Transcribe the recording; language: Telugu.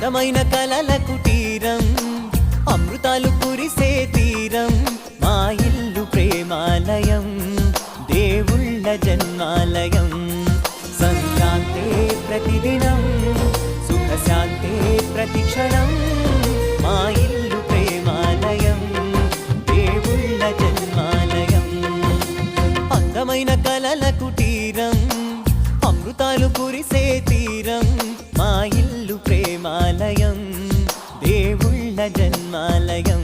అందమైన కలల కుటీరం, అమృతాలు కురిసే తీరం, మా ఇల్లు ప్రేమాలయం, దేవుళ్ళ జన్మాలయం. సంక్రాంతే ప్రతిదినం, సుఖశాంతే ప్రతిక్షణం, మా ఇల్లు ప్రేమాలయం, దేవుళ్ళ జన్మాలయం. అందమైన కలల కుటీరం, అమృతాలు కురిసే తీరం, మా ఇల్లు ప్రేమాలయం, దేవుళ్ళ జన్మాలయం.